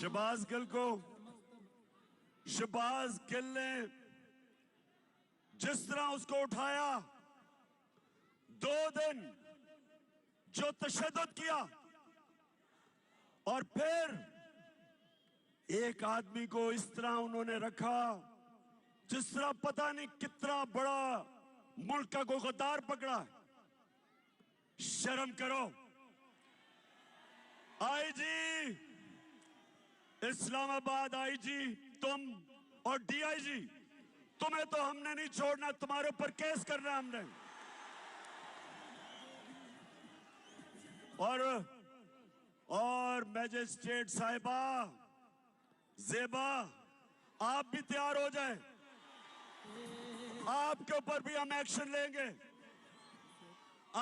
شہباز گل کو شہباز گل نے جس طرح اس کو اٹھایا 2 دن جو تشدد کیا اور پھر ایک آدمی کو اس طرح انہوں نے رکھا جس طرح پتہ نہیں کتنا بڑا ملک کا کوئی غدار پکڑا. شرم کرو. آئی جی اسلام آباد آئی جی تم اور ڈی آئی جی تمہیں تو ہم نے نہیں چھوڑنا, تمہارے اوپر کیس کرنا ہم نے. اور میجسٹریٹ صاحبہ زیبا آپ بھی تیار ہو جائیں, آپ کے اوپر بھی ہم ایکشن لیں گے.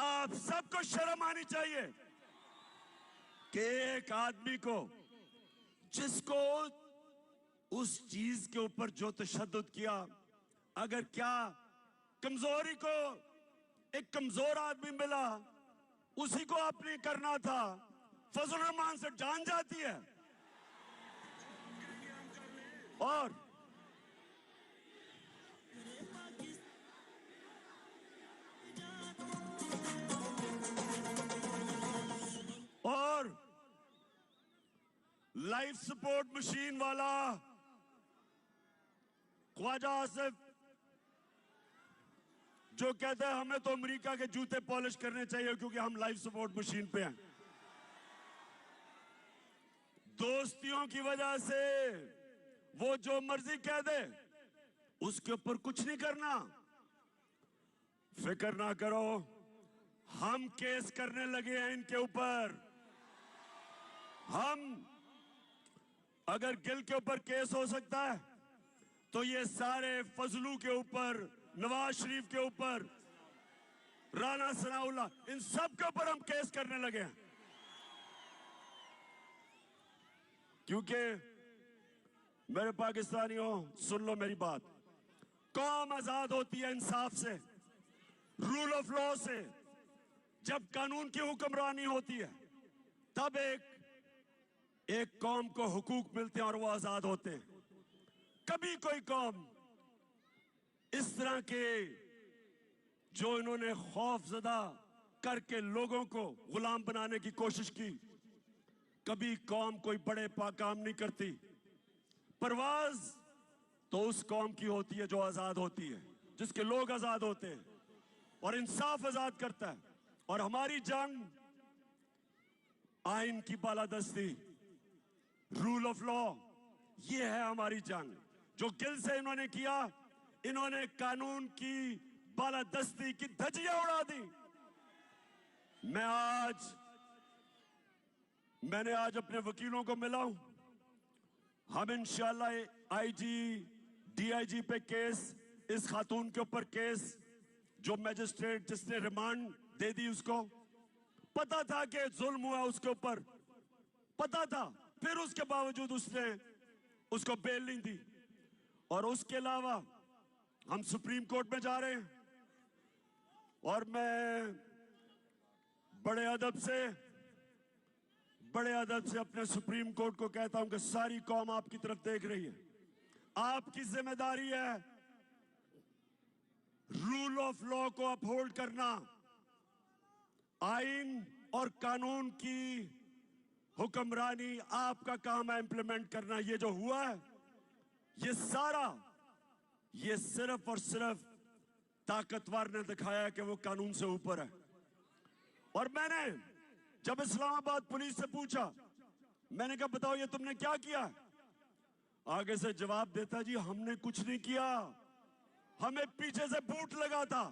آپ سب کو شرم آنی چاہیے کہ ایک آدمی کو جس کو اس چیز کے اوپر جو تشدد کیا, اگر کیا کمزوری کو ایک کمزور آدمی ملا اسی کو آپ نے کرنا تھا, فضل الرحمان سے جان جاتی ہے. اور لائف سپورٹ مشین والا خواجہ آصف جو کہتا ہے ہمیں تو امریکہ کے جوتے پالش کرنے چاہیے کیونکہ ہم لائف سپورٹ مشین پہ ہیں. دوستیوں کی وجہ سے وہ جو مرضی کہہ دے اس کے اوپر کچھ نہیں کرنا. فکر نہ کرو, ہم کیس کرنے لگے ہیں ان کے اوپر. ہم اگر گل کے اوپر کیس ہو سکتا ہے تو یہ سارے فضلو کے اوپر, نواز شریف کے اوپر, رانا ثناء اللہ, ان سب کے اوپر ہم کیس کرنے لگے ہیں. کیونکہ میرے پاکستانیوں سن لو میری بات, قوم آزاد ہوتی ہے انصاف سے, رول آف لا سے. جب قانون کی حکمرانی ہوتی ہے تب ایک قوم کو حقوق ملتے ہیں اور وہ آزاد ہوتے ہیں. کبھی کوئی قوم اس طرح کے جو انہوں نے خوف زدہ کر کے لوگوں کو غلام بنانے کی کوشش کی, کبھی قوم کوئی بڑے کام نہیں کرتی. پرواز تو اس قوم کی ہوتی ہے جو آزاد ہوتی ہے, جس کے لوگ آزاد ہوتے ہیں اور انصاف آزاد کرتا ہے. اور ہماری جنگ آئین کی بالادستی, رول آف لا, یہ ہے ہماری جنگ. جو گل سے انہوں نے کیا, انہوں نے قانون کی بالادستی کی دھجیاں اڑا دی. میں نے آج اپنے وکیلوں کو ملا ہوں. ہم انشاءاللہ آئی جی ڈی آئی جی پہ کیس, اس خاتون کے اوپر کیس, جو میجسٹریٹ جس نے ریمانڈ دے دی اس کو پتا تھا کہ ظلم ہوا, اس کے اوپر پتا تھا, پھر اس کے باوجود اس نے اس کو بیل نہیں دی. اور اس کے علاوہ ہم سپریم کورٹ میں جا رہے ہیں اور میں بڑے ادب سے اپنے سپریم کورٹ کو کہتا ہوں کہ ساری قوم آپ کی طرف دیکھ رہی ہے. آپ کی ذمہ داری ہے رول آف لا کو اپہولڈ کرنا, آئین اور قانون کی حکمرانی آپ کا کام ہے امپلیمنٹ کرنا. یہ جو ہوا ہے یہ سارا, یہ صرف اور صرف طاقتور نے دکھایا کہ وہ قانون سے اوپر ہے. اور میں نے جب اسلام آباد پولیس سے پوچھا, میں نے کہا بتاؤ یہ تم نے کیا کیا, آگے سے جواب دیتا جی ہم نے کچھ نہیں کیا, ہمیں پیچھے سے بوٹ لگا تھا.